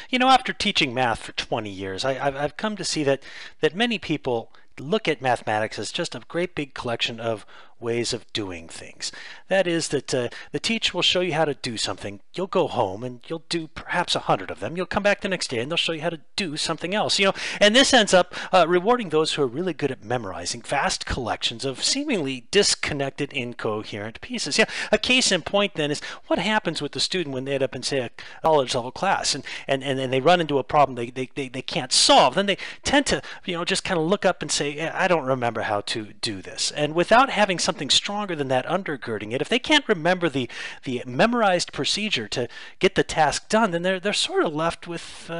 You know, after teaching math for 20 years, I've come to see that many people look at mathematics as just a great big collection of ways of doing things. That is that the teacher will show you how to do something. You'll go home and you'll do perhaps 100 of them. You'll come back the next day and they'll show you how to do something else. You know, and this ends up rewarding those who are really good at memorizing vast collections of seemingly disconnected, incoherent pieces. Yeah, a case in point then is what happens with the student when they end up in, say, a college level class and they run into a problem they can't solve. Then they tend to, you know, just kind of look up and say, I don't remember how to do this. And without having something stronger than that undergirding it, if they can't remember the memorized procedure to get the task done, then they're sort of left with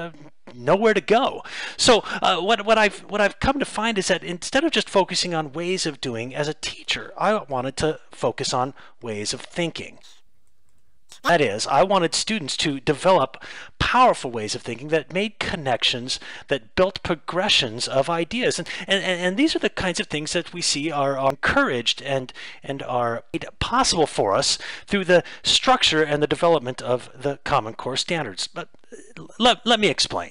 nowhere to go. So what I've come to find is that instead of just focusing on ways of doing, as a teacher, I wanted to focus on ways of thinking. That is, I wanted students to develop powerful ways of thinking that made connections, that built progressions of ideas. And these are the kinds of things that we see are encouraged and are made possible for us through the structure and the development of the Common Core standards. But let me explain.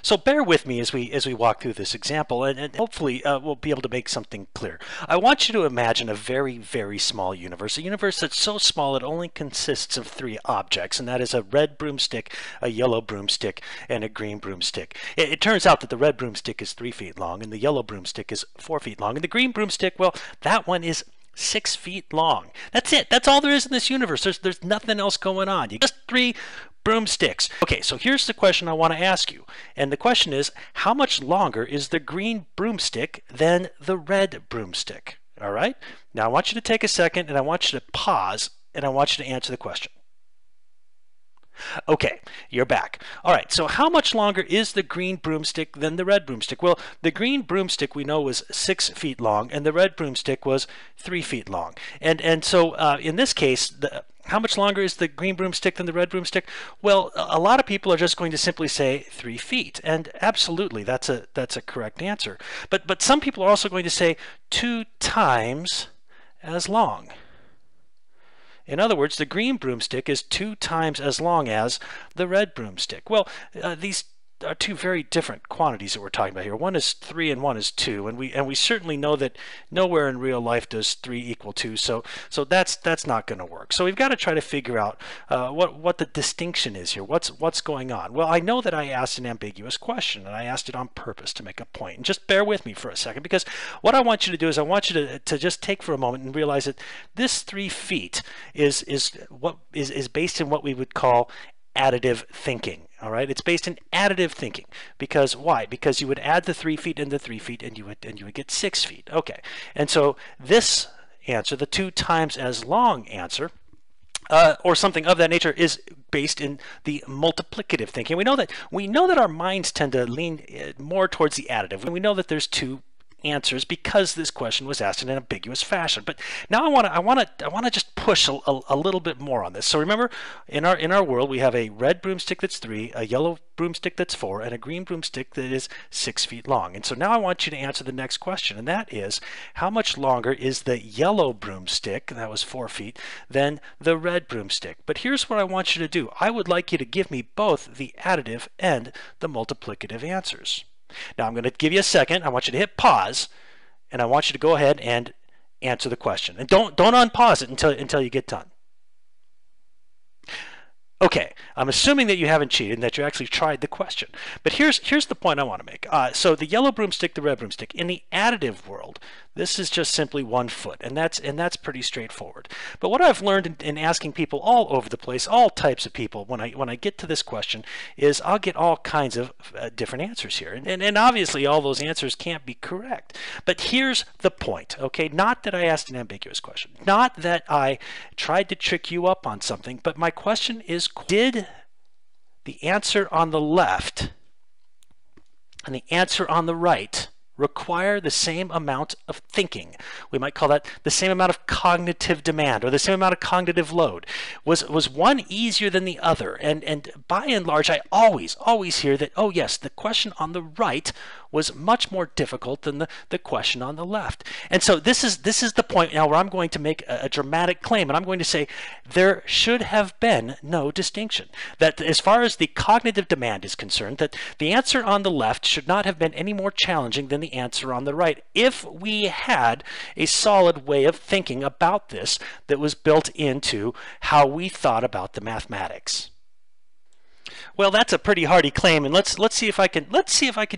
So bear with me as we walk through this example, and hopefully we'll be able to make something clear. I want you to imagine a very, very small universe, a universe that's so small it only consists of 3 objects, and that is a red broomstick, a yellow broomstick, and a green broomstick. It turns out that the red broomstick is 3 feet long, and the yellow broomstick is 4 feet long, and the green broomstick, well, that one is 6 feet long. That's it. That's all there is in this universe. There's nothing else going on. You just 3 broomsticks. Okay, so here's the question I want to ask you. And the question is, how much longer is the green broomstick than the red broomstick? All right? Now I want you to take a second and I want you to pause and I want you to answer the question. Okay, you're back. All right, so how much longer is the green broomstick than the red broomstick? Well, the green broomstick we know was 6 feet long, and the red broomstick was 3 feet long. And so in this case, how much longer is the green broomstick than the red broomstick? Well, a lot of people are just going to simply say 3 feet, and absolutely, that's a correct answer. But some people are also going to say 2 times as long. In other words, the green broomstick is 2 times as long as the red broomstick. Well, these are 2 very different quantities that we're talking about here. One is 3 and one is 2, and we certainly know that nowhere in real life does 3 equal 2. So that's not going to work. So we've got to try to figure out what the distinction is here. What's going on? Well, I know that I asked an ambiguous question, and I asked it on purpose to make a point. And just bear with me for a second, because what I want you to do is I want you to just take for a moment and realize that this 3 feet is based in what we would call additive thinking. All right, it's based in additive thinking. Because why? Because you would add the 3 feet and the 3 feet, and you would get 6 feet. Okay, and so this answer, the 2 times as long answer, or something of that nature, is based in the multiplicative thinking. We know that our minds tend to lean more towards the additive. We know that there's 2 answers because this question was asked in an ambiguous fashion. But now I want to just push a little bit more on this. So remember, in our world, we have a red broomstick that's 3, a yellow broomstick that's 4, and a green broomstick that is 6 feet long. And so now I want you to answer the next question, and that is, how much longer is the yellow broomstick, that was 4 feet, than the red broomstick? But here's what I want you to do. I would like you to give me both the additive and the multiplicative answers. Now I'm going to give you a second. I want you to hit pause, and I want you to go ahead and answer the question. And don't unpause it until you get done. Okay, I'm assuming that you haven't cheated and that you actually tried the question. But here's the point I want to make. So the yellow broomstick, the red broomstick. In the additive world, this is just simply 1 foot, and that's pretty straightforward. But what I've learned in asking people all over the place, all types of people, when I get to this question, is I'll get all kinds of different answers here. And obviously all those answers can't be correct. But here's the point, okay? Not that I asked an ambiguous question. Not that I tried to trick you up on something, but my question is, did the answer on the left and the answer on the right require the same amount of thinking. We might call that the same amount of cognitive demand or the same amount of cognitive load. Was one easier than the other? And by and large, I always hear that, oh yes, the question on the right was much more difficult than the question on the left. And so this is the point now where I'm going to make a dramatic claim, and I'm going to say there should have been no distinction. That as far as the cognitive demand is concerned, that the answer on the left should not have been any more challenging than the answer on the right if we had a solid way of thinking about this that was built into how we thought about the mathematics. Well, that's a pretty hardy claim, and let's see if I can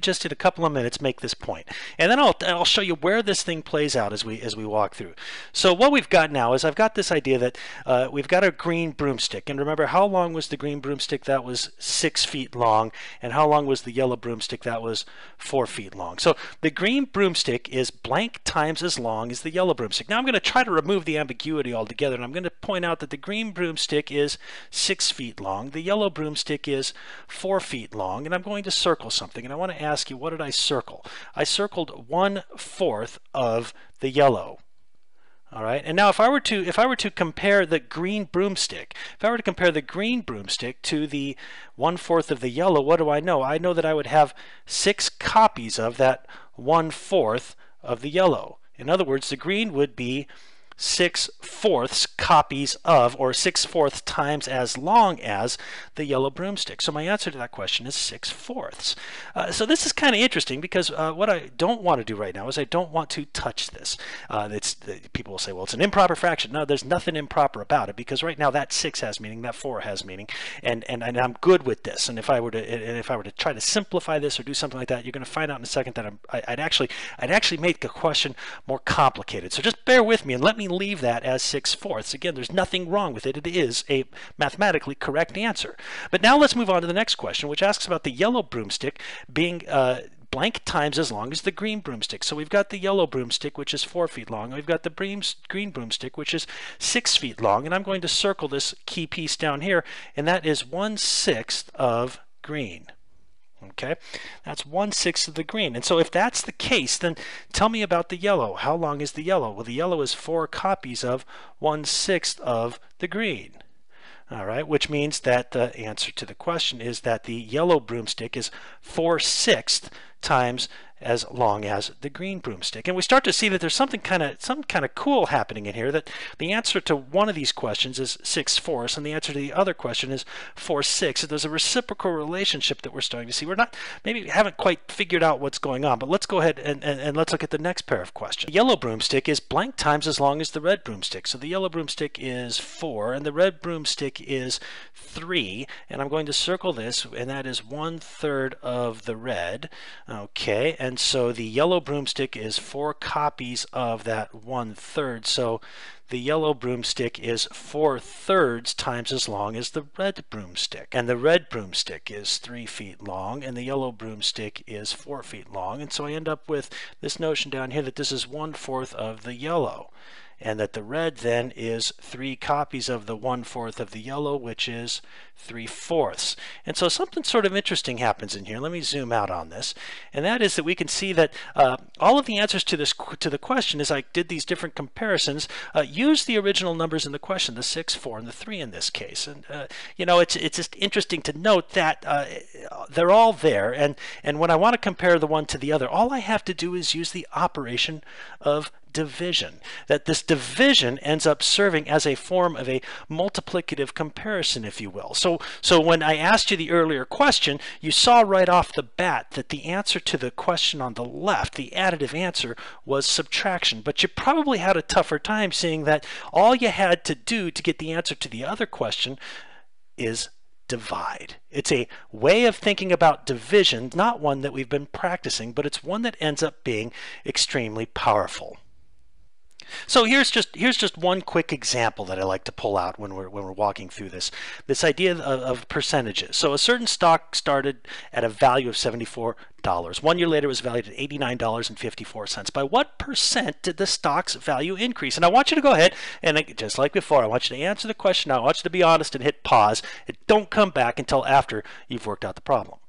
just in a couple of minutes make this point, and then I'll show you where this thing plays out as we walk through. So what we've got now is I've got this idea that we've got a green broomstick, and remember how long was the green broomstick? That was 6 feet long, and how long was the yellow broomstick? That was 4 feet long. So the green broomstick is blank times as long as the yellow broomstick. Now I'm going to try to remove the ambiguity altogether, and I'm going to point out that the green broomstick is 6 feet long, the yellow broomstick is 4 feet long, and I'm going to circle something, and I want to ask you, what did I circle? I circled 1/4 of the yellow. All right, and now if I were to compare the green broomstick, to the 1/4 of the yellow, what do I know? I know that I would have 6 copies of that 1/4 of the yellow. In other words, the green would be 6/4 copies of, or 6/4 times as long as the yellow broomstick. So my answer to that question is 6/4. So this is kind of interesting because what I don't want to do right now is I don't want to touch this. People will say, well, it's an improper fraction. No, there's nothing improper about it because right now that 6 has meaning, that 4 has meaning, and I'm good with this. And if I were to try to simplify this or do something like that, you're going to find out in a second that I'd actually make the question more complicated. So just bear with me and let me leave that as 6/4. Again, there's nothing wrong with it. It is a mathematically correct answer. But now let's move on to the next question, which asks about the yellow broomstick being blank times as long as the green broomstick. So we've got the yellow broomstick, which is 4 feet long. We've got the green broomstick, which is 6 feet long. And I'm going to circle this key piece down here, and that is 1/6 of green. Okay, that's 1/6 of the green. And so if that's the case, then tell me about the yellow. How long is the yellow? Well, the yellow is 4 copies of 1/6 of the green. All right, which means that the answer to the question is that the yellow broomstick is 4/6 times as long as the green broomstick. And we start to see that there's some kind of cool happening in here, that the answer to one of these questions is 6/4 and the answer to the other question is 4/6. There's a reciprocal relationship that we're starting to see. Maybe we haven't quite figured out what's going on, but let's go ahead and let's look at the next pair of questions. The yellow broomstick is blank times as long as the red broomstick. So the yellow broomstick is 4 and the red broomstick is 3, and I'm going to circle this, and that is 1/3 of the red. Okay, and so the yellow broomstick is 4 copies of that 1/3. So the yellow broomstick is 4/3 times as long as the red broomstick. And the red broomstick is 3 feet long, and the yellow broomstick is 4 feet long. And so I end up with this notion down here that this is 1/4 of the yellow, and that the red then is 3 copies of the 1/4 of the yellow, which is 3/4. And so something sort of interesting happens in here. Let me zoom out on this, and that is that we can see that all of the answers to the question, as I did these different comparisons, use the original numbers in the question, the 6, 4, and the 3 in this case. And you know, it's just interesting to note that they're all there, and when I want to compare the one to the other, all I have to do is use the operation of division. That this division ends up serving as a form of a multiplicative comparison, if you will. So when I asked you the earlier question, you saw right off the bat that the answer to the question on the left, the additive answer, was subtraction. But you probably had a tougher time seeing that all you had to do to get the answer to the other question is divide. It's a way of thinking about division, not one that we've been practicing, but it's one that ends up being extremely powerful. So here's just one quick example that I like to pull out when we're walking through this idea of percentages. So a certain stock started at a value of $74. 1 year later it was valued at $89.54. By what percent did the stock's value increase? And I want you to go ahead and, just like before, I want you to answer the question now. I want you to be honest and hit pause, and don't come back until after you've worked out the problem.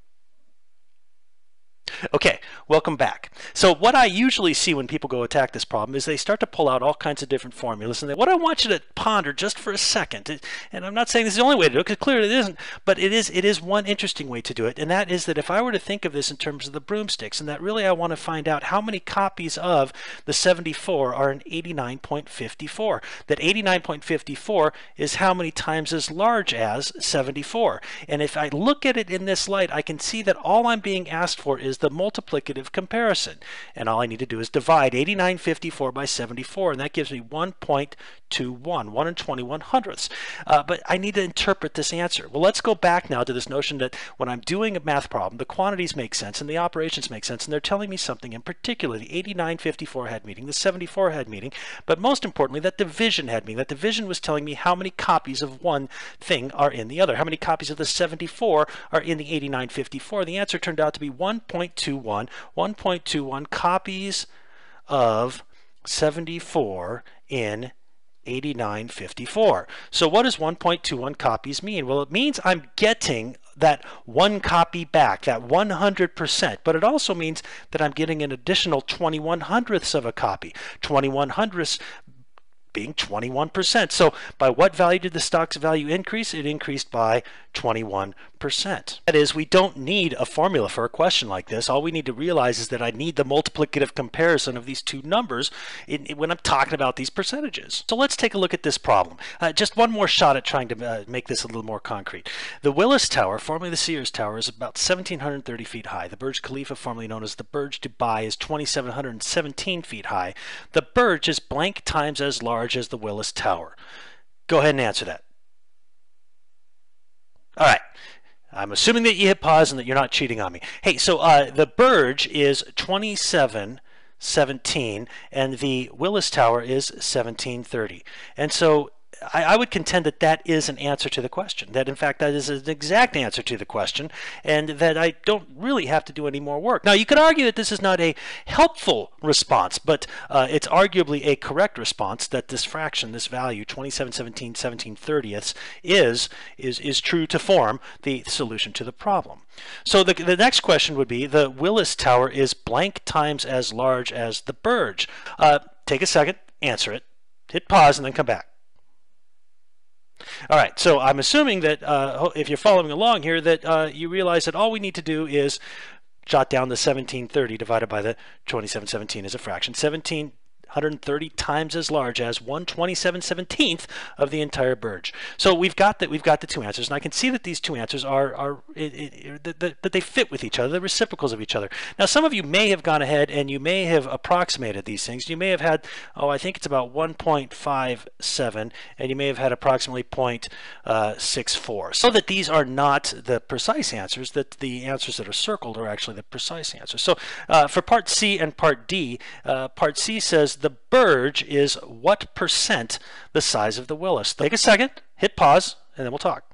Okay, welcome back. So what I usually see when people go attack this problem is they start to pull out all kinds of different formulas. And what I want you to ponder just for a second, and I'm not saying this is the only way to do it, because clearly it isn't, but it is one interesting way to do it, and that is that if I were to think of this in terms of the broomsticks, and that really I want to find out how many copies of the 74 are in 89.54. That 89.54 is how many times as large as 74. And if I look at it in this light, I can see that all I'm being asked for is the multiplicative comparison. And all I need to do is divide 89.54 by 74, and that gives me 1.21, 1 and 21 hundredths. But I need to interpret this answer. Well, let's go back now to this notion that when I'm doing a math problem, the quantities make sense and the operations make sense, and they're telling me something in particular. The 89.54 had meaning, the 74 had meaning, but most importantly, that division had meaning. That division was telling me how many copies of one thing are in the other. How many copies of the 74 are in the 89.54? The answer turned out to be 1.21 copies of 74 in 89.54. So what does 1.21 copies mean? Well, it means I'm getting that one copy back, that 100%, but it also means that I'm getting an additional 21 hundredths of a copy. 21 hundredths being 21%. So by what value did the stock's value increase? It increased by 21%. That is, we don't need a formula for a question like this. All we need to realize is that I need the multiplicative comparison of these two numbers when I'm talking about these percentages. So let's take a look at this problem. Just one more shot at trying to make this a little more concrete. The Willis Tower, formerly the Sears Tower, is about 1,730 feet high. The Burj Khalifa, formerly known as the Burj Dubai, is 2,717 feet high. The Burj is blank times as large as the Willis Tower. Go ahead and answer that. All right. I'm assuming that you hit pause and that you're not cheating on me. Hey, so the Burj is 2,717 and the Willis Tower is 1,730. And so I would contend that that is an answer to the question, that in fact that is an exact answer to the question, and that I don't really have to do any more work. Now you could argue that this is not a helpful response, but it's arguably a correct response, that this fraction, this value, 2717 17/30ths, is true to form the solution to the problem. So the next question would be, the Willis Tower is blank times as large as the Burj. Take a second, answer it, hit pause, and then come back. All right, so I'm assuming that if you're following along here, that you realize that all we need to do is jot down the 1730 divided by the 2717 as a fraction. 1,730 times as large as 1/27/17 of the entire Burj. So we've got the two answers, and I can see that these two answers that they fit with each other, the reciprocals of each other. Now some of you may have gone ahead and you may have approximated these things. You may have had, I think it's about 1.57, and you may have had approximately 0.64. So that these are not the precise answers, that the answers that are circled are actually the precise answers. So for part C and part D, part C says the Burj is what percent the size of the Willis. Take a second, hit pause, and then we'll talk.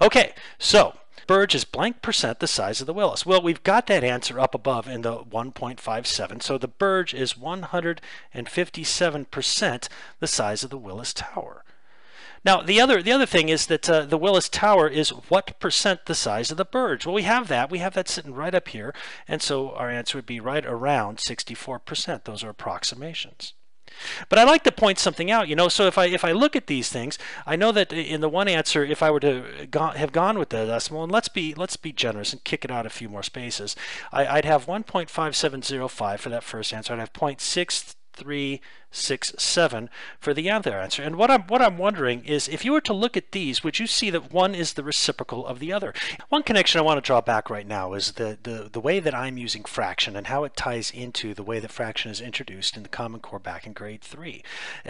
Okay, so Burj is blank percent the size of the Willis. Well, we've got that answer up above in the 1.57, so the Burj is 157% the size of the Willis Tower. Now, the other thing is that the Willis Tower is what percent the size of the Burj? Well, we have that sitting right up here, and so our answer would be right around 64%. Those are approximations. But I'd like to point something out, so if I look at these things, I know that in the one answer, if I were to have gone with the decimal, and let's be generous and kick it out a few more spaces, I'd have 1.5705 for that first answer. I'd have 0.6367 for the other answer. And what I'm wondering is, if you were to look at these, would you see that one is the reciprocal of the other? One connection I want to draw back right now is the way that I'm using fraction and how it ties into the way that fraction is introduced in the Common Core back in grade 3.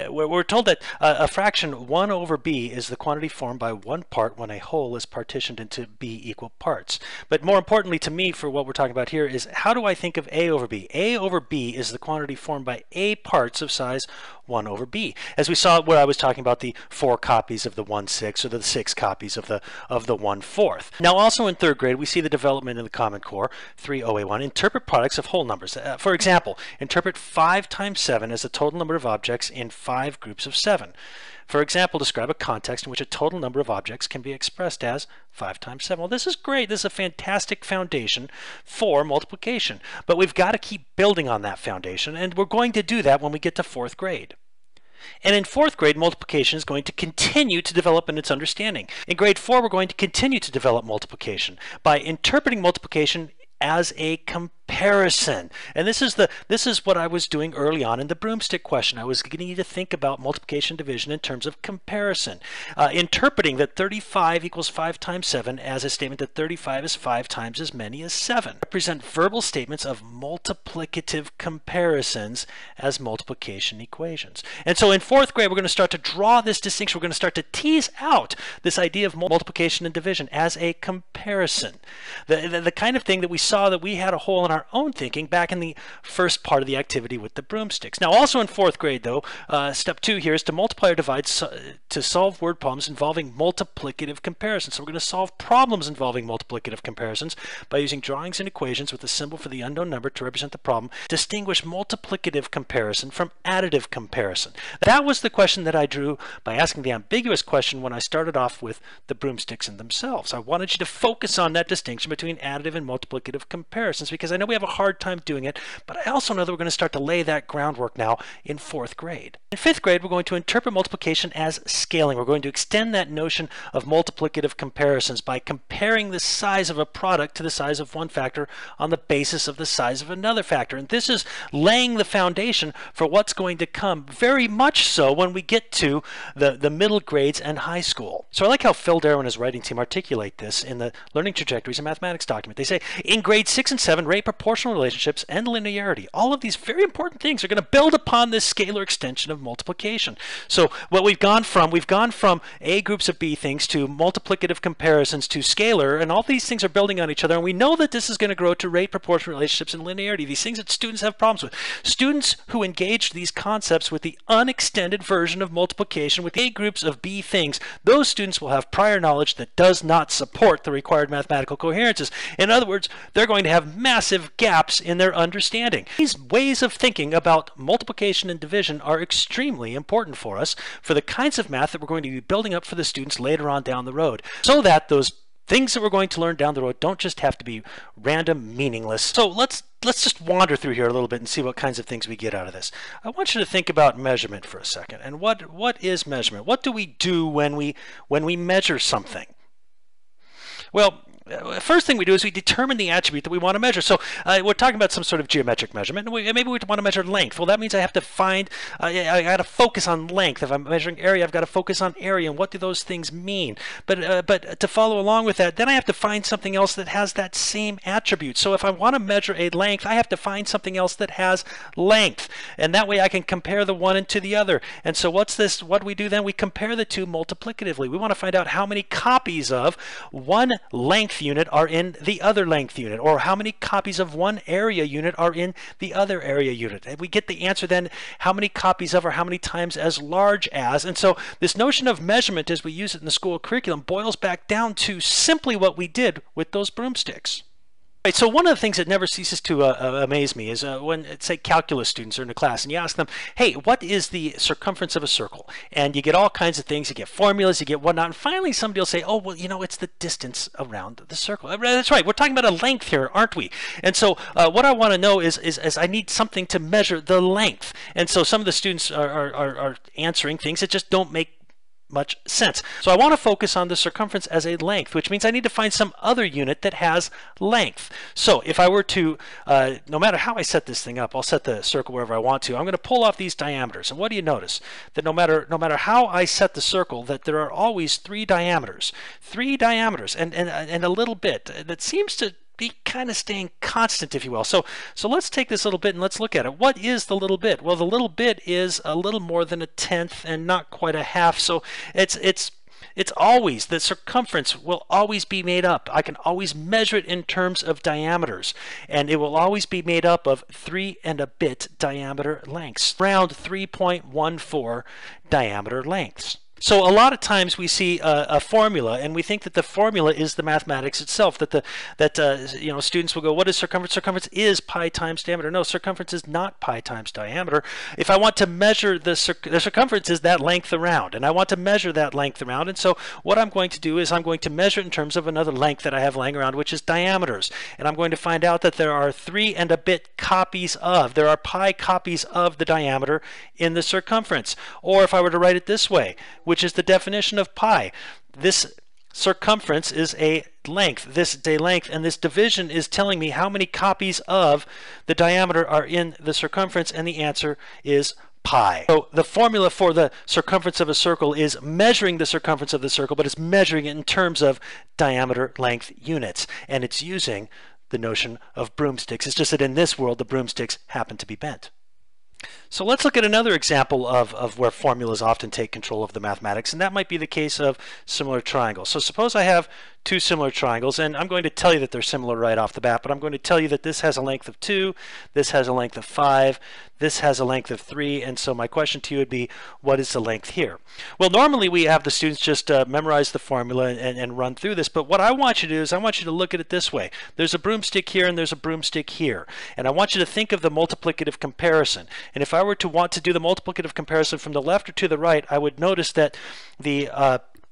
We're told that a fraction 1 over b is the quantity formed by one part when a whole is partitioned into b equal parts. But more importantly to me, for what we're talking about here, is how do I think of a over b? A over b is the quantity formed by a parts of size 1 over b. As we saw where I was talking about the 4 copies of the 1/6 or the 6 copies of the 1/4. Now also in 3rd grade we see the development in the Common Core 3OA1, interpret products of whole numbers. For example, interpret 5 times 7 as the total number of objects in 5 groups of 7. For example, describe a context in which a total number of objects can be expressed as 5 times 7. Well, this is great. This is a fantastic foundation for multiplication. But we've got to keep building on that foundation, and we're going to do that when we get to 4th grade. And in 4th grade, multiplication is going to continue to develop in its understanding. In grade 4, we're going to continue to develop multiplication by interpreting multiplication as a comparison. And this is what I was doing early on in the broomstick question. I was getting you to think about multiplication and division in terms of comparison. Interpreting that 35 equals 5 times 7 as a statement that 35 is 5 times as many as 7. Represent verbal statements of multiplicative comparisons as multiplication equations. And so in 4th grade, we're going to start to draw this distinction. We're going to start to tease out this idea of multiplication and division as a comparison. The kind of thing that we saw that we had a hole in our own thinking back in the first part of the activity with the broomsticks. Now, also in 4th grade, though, step 2 here is to multiply or divide to solve word problems involving multiplicative comparisons. So we're going to solve problems involving multiplicative comparisons by using drawings and equations with a symbol for the unknown number to represent the problem. Distinguish multiplicative comparison from additive comparison. That was the question that I drew by asking the ambiguous question when I started off with the broomsticks in themselves. I wanted you to focus on that distinction between additive and multiplicative comparisons, because I know we have a hard time doing it, but I also know that we're going to start to lay that groundwork now in 4th grade. In 5th grade, we're going to interpret multiplication as scaling. We're going to extend that notion of multiplicative comparisons by comparing the size of a product to the size of one factor on the basis of the size of another factor. And this is laying the foundation for what's going to come, very much so when we get to the middle grades and high school. So I like how Phil Darrow and his writing team articulate this in the Learning Trajectories in Mathematics document. They say, in grades 6 and 7, rate proportional relationships and linearity. All of these very important things are going to build upon this scalar extension of multiplication. So what we've gone from A groups of B things to multiplicative comparisons to scalar, and all these things are building on each other, and we know that this is going to grow to rate proportional relationships and linearity, these things that students have problems with. Students who engage these concepts with the unextended version of multiplication with A groups of B things, those students will have prior knowledge that does not support the required mathematical coherences. In other words, they're going to have massive gaps in their understanding. These ways of thinking about multiplication and division are extremely important for us for the kinds of math that we're going to be building up for the students later on down the road, so that those things that we're going to learn down the road don't just have to be random, meaningless. So let's just wander through here a little bit and see what kinds of things we get out of this. I want you to think about measurement for a second. And what is measurement? What do we do when we measure something? Well, first thing we do is we determine the attribute that we want to measure. So we're talking about some sort of geometric measurement. Maybe we want to measure length. Well, that means I have to find, I got to focus on length. If I'm measuring area, I've got to focus on area and what do those things mean. But to follow along with that, then I have to find something else that has that same attribute. So if I want to measure a length, I have to find something else that has length. And that way I can compare the one to the other. And so what do we do then? We compare the two multiplicatively. We want to find out how many copies of one length unit are in the other length unit, or how many copies of one area unit are in the other area unit. And we get the answer then, how many copies of, or how many times as large as. And so this notion of measurement as we use it in the school curriculum boils back down to simply what we did with those broomsticks. Right, so one of the things that never ceases to amaze me is when, say, calculus students are in a class and you ask them, hey, what is the circumference of a circle? And you get all kinds of things, you get formulas, you get whatnot, and finally somebody will say, oh, well, you know, it's the distance around the circle. That's right, we're talking about a length here, aren't we? And so what I want to know is I need something to measure the length. And so some of the students are answering things that just don't make much sense. So I want to focus on the circumference as a length, which means I need to find some other unit that has length. So if I were to, no matter how I set this thing up, I'll set the circle wherever I want to. I'm going to pull off these diameters. And what do you notice? That no matter how I set the circle, that there are always three diameters, and a little bit that seems to be kind of staying constant, if you will. So let's take this little bit and let's look at it. What is the little bit? Well, the little bit is a little more than a tenth and not quite a half. So it's always, the circumference will always be made up. I can always measure it in terms of diameters, and it will always be made up of 3 and a bit diameter lengths, around 3.14 diameter lengths. So a lot of times we see a formula, and we think that the formula is the mathematics itself. That students will go, "What is circumference?" Circumference is pi times diameter. No, circumference is not pi times diameter. If I want to measure the circumference is that length around, and I want to measure that length around. And so what I'm going to do is I'm going to measure it in terms of another length that I have laying around, which is diameters. And I'm going to find out that there are 3 and a bit copies of, there are pi copies of the diameter in the circumference. Or if I were to write it this way, which is the definition of pi. This circumference is a length, this is a length, and this division is telling me how many copies of the diameter are in the circumference, and the answer is pi. So the formula for the circumference of a circle is measuring the circumference of the circle, but it's measuring it in terms of diameter length units, and it's using the notion of broomsticks. It's just that in this world the broomsticks happen to be bent. So let's look at another example of where formulas often take control of the mathematics, and that might be the case of similar triangles. So suppose I have 2 similar triangles, and I'm going to tell you that they're similar right off the bat, but I'm going to tell you that this has a length of 2, this has a length of 5, this has a length of 3, and so my question to you would be, what is the length here? Well, normally we have the students just memorize the formula and run through this, but what I want you to do is I want you to look at it this way. There's a broomstick here and there's a broomstick here, and I want you to think of the multiplicative comparison. And if I were to want to do the multiplicative comparison from the left or to the right, I would notice that the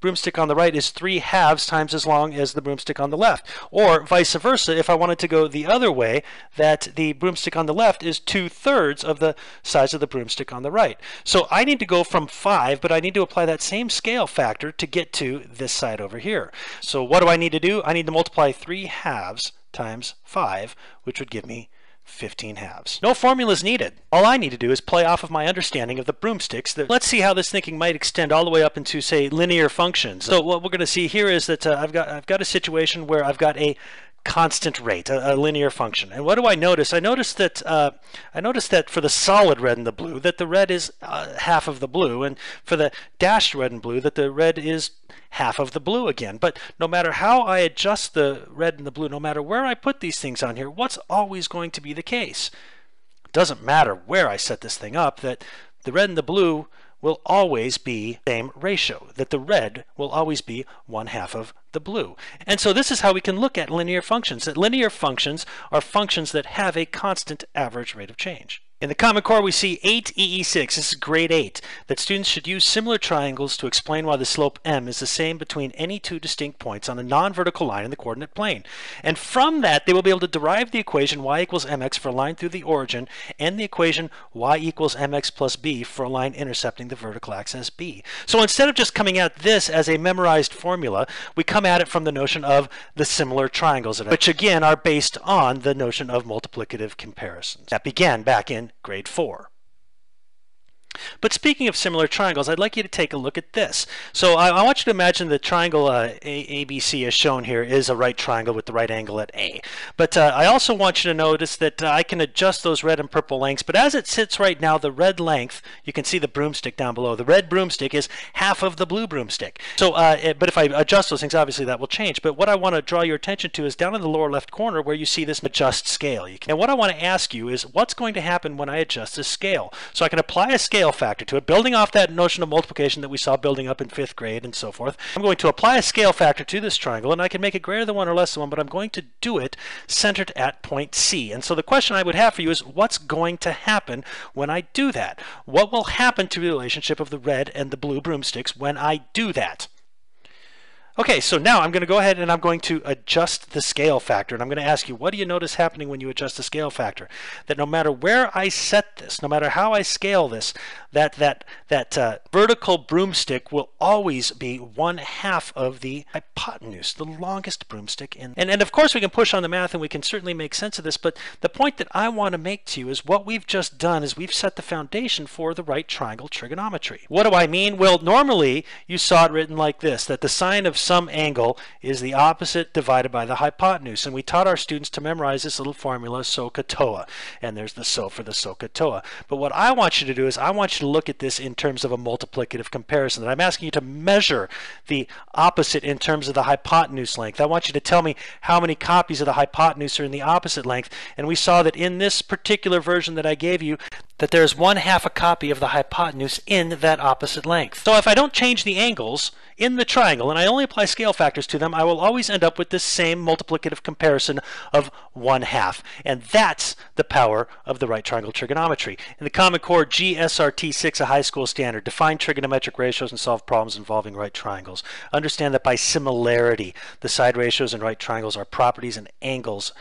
broomstick on the right is 3/2 times as long as the broomstick on the left. Or vice versa, if I wanted to go the other way, that the broomstick on the left is 2/3 of the size of the broomstick on the right. So I need to go from 5, but I need to apply that same scale factor to get to this side over here. So what do I need to do? I need to multiply 3/2 times 5, which would give me 15/2. No formula is needed. All I need to do is play off of my understanding of the broomsticks. Let's see how this thinking might extend all the way up into, say, linear functions. So what we're going to see here is that I've got a situation where I've got a constant rate, a linear function. And what do I notice? I notice that for the solid red and the blue, that the red is half of the blue, and for the dashed red and blue, that the red is half of the blue again. But no matter how I adjust the red and the blue, no matter where I put these things on here, what's always going to be the case? It doesn't matter where I set this thing up, that the red and the blue will always be the same ratio, that the red will always be 1/2 of the blue. And so this is how we can look at linear functions, that linear functions are functions that have a constant average rate of change. In the Common Core, we see 8EE6, this is grade 8, that students should use similar triangles to explain why the slope m is the same between any 2 distinct points on a non-vertical line in the coordinate plane. And from that, they will be able to derive the equation y equals mx for a line through the origin, and the equation y equals mx plus b for a line intercepting the vertical axis b. So instead of just coming at this as a memorized formula, we come at it from the notion of the similar triangles, which again are based on the notion of multiplicative comparisons. That began back in grade 4. But speaking of similar triangles, I'd like you to take a look at this. So I want you to imagine the triangle ABC as shown here is a right triangle with the right angle at A. But I also want you to notice that I can adjust those red and purple lengths. But as it sits right now, the red length, you can see the broomstick down below. The red broomstick is half of the blue broomstick. So, but if I adjust those things, obviously that will change. But what I want to draw your attention to is down in the lower left corner where you see this adjust scale. And what I want to ask you is what's going to happen when I adjust this scale? So I can apply a scale factor to it, building off that notion of multiplication that we saw building up in 5th grade and so forth. I'm going to apply a scale factor to this triangle, and I can make it greater than 1 or less than 1, but I'm going to do it centered at point C. And so the question I would have for you is, what's going to happen when I do that? What will happen to the relationship of the red and the blue broomsticks when I do that? Okay, so now I'm going to go ahead and I'm going to adjust the scale factor, and I'm going to ask you, what do you notice happening when you adjust the scale factor? That no matter where I set this, no matter how I scale this, that vertical broomstick will always be 1/2 of the hypotenuse, the longest broomstick in. And of course we can push on the math and we can certainly make sense of this, but the point that I want to make to you is what we've just done is we've set the foundation for the right triangle trigonometry. What do I mean? Well, normally you saw it written like this, that the sine of some angle is the opposite divided by the hypotenuse, and we taught our students to memorize this little formula, SOHCAHTOA, and there's the SO for the SOHCAHTOA. But what I want you to do is I want you to look at this in terms of a multiplicative comparison, that I'm asking you to measure the opposite in terms of the hypotenuse length. I want you to tell me how many copies of the hypotenuse are in the opposite length, and we saw that in this particular version that I gave you, that there's 1/2 a copy of the hypotenuse in that opposite length. So if I don't change the angles in the triangle and I only apply scale factors to them, I will always end up with this same multiplicative comparison of 1/2. And that's the power of the right triangle trigonometry. In the Common Core GSRT 6, a high school standard, define trigonometric ratios and solve problems involving right triangles. Understand that by similarity, the side ratios in right triangles are properties and angles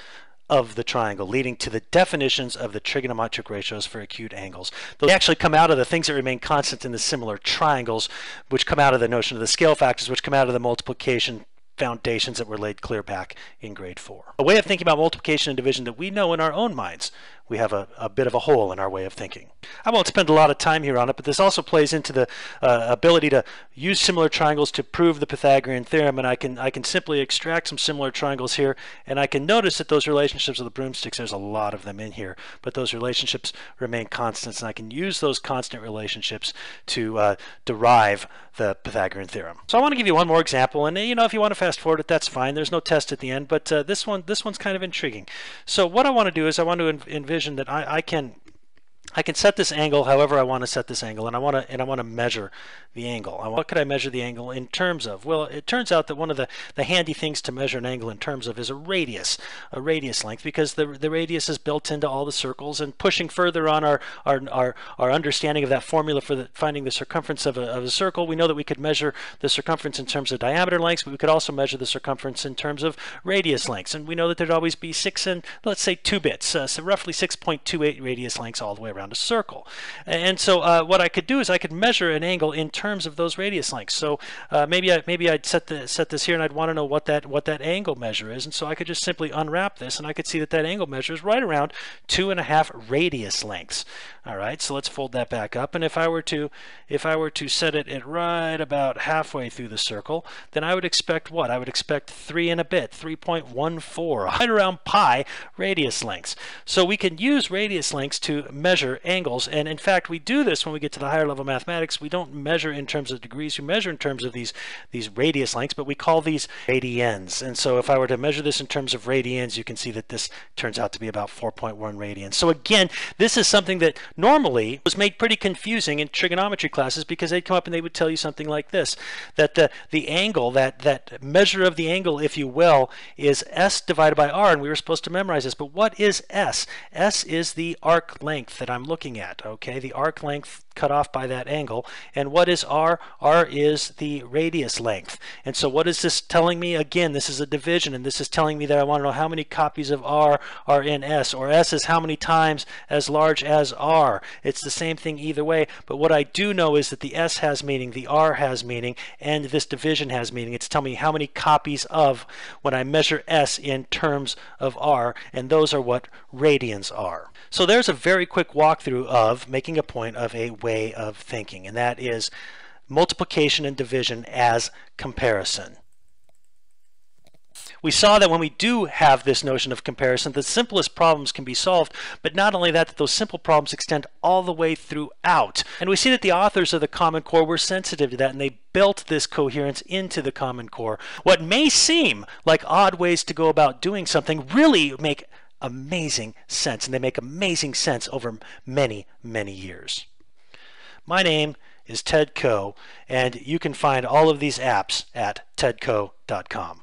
of the triangle, leading to the definitions of the trigonometric ratios for acute angles. Those actually come out of the things that remain constant in the similar triangles, which come out of the notion of the scale factors, which come out of the multiplication foundations that were laid clear back in grade 4. A way of thinking about multiplication and division that we know in our own minds. We have a bit of a hole in our way of thinking. I won't spend a lot of time here on it, but this also plays into the ability to use similar triangles to prove the Pythagorean theorem, and I can simply extract some similar triangles here, and I can notice that those relationships of the broomsticks, there's a lot of them in here, but those relationships remain constants, and I can use those constant relationships to derive the Pythagorean theorem. So I want to give you one more example, and if you want to fast forward it, that's fine. There's no test at the end, but this one's kind of intriguing. So what I want to do is I want to envision that I can set this angle however I want to set this angle, and I want to measure the angle. What could I measure the angle in terms of? Well, it turns out that one of the handy things to measure an angle in terms of is a radius length, because the radius is built into all the circles. And pushing further on our understanding of that formula for finding the circumference of a circle, we know that we could measure the circumference in terms of diameter lengths, but we could also measure the circumference in terms of radius lengths. And we know that there'd always be 6 and let's say 2 bits, so roughly 6.28 radius lengths all the way around a circle. And so what I could do is I could measure an angle in terms of those radius lengths. So maybe I'd set this here, and I'd want to know what that angle measure is. And so I could just simply unwrap this, and I could see that angle measure is right around 2.5 radius lengths. All right, so let's fold that back up. And if I were to set it at right about halfway through the circle, then I would expect what? I would expect 3 and a bit, 3.14, right around pi radius lengths. So we can use radius lengths to measure angles, and in fact we do this when we get to the higher level mathematics. We don't measure in terms of degrees, we measure in terms of these radius lengths, but we call these radians. And so if I were to measure this in terms of radians, you can see that this turns out to be about 4.1 radians. So again, this is something that normally was made pretty confusing in trigonometry classes, because they'd come up and they would tell you something like this, that the angle, that measure of the angle, if you will, is s divided by r, and we were supposed to memorize this. But what is s? S is the arc length that I'm looking at, okay? The arc length cut off by that angle. And what is r? R is the radius length. And so what is this telling me? Again, this is a division, and this is telling me that I want to know how many copies of r are in s, or s is how many times as large as r. It's the same thing either way, but what I do know is that the s has meaning, the r has meaning, and this division has meaning. It's telling me how many copies of when I measure s in terms of r, and those are what radians are. So there's a very quick walkthrough of making a point of a way of thinking, and that is multiplication and division as comparison. We saw that when we do have this notion of comparison, the simplest problems can be solved, but not only that those simple problems extend all the way throughout. And we see that the authors of the Common Core were sensitive to that, and they built this coherence into the Common Core. What may seem like odd ways to go about doing something really make amazing sense, and they make amazing sense over many, many years. My name is Ted Coe, and you can find all of these apps at tedcoe.com.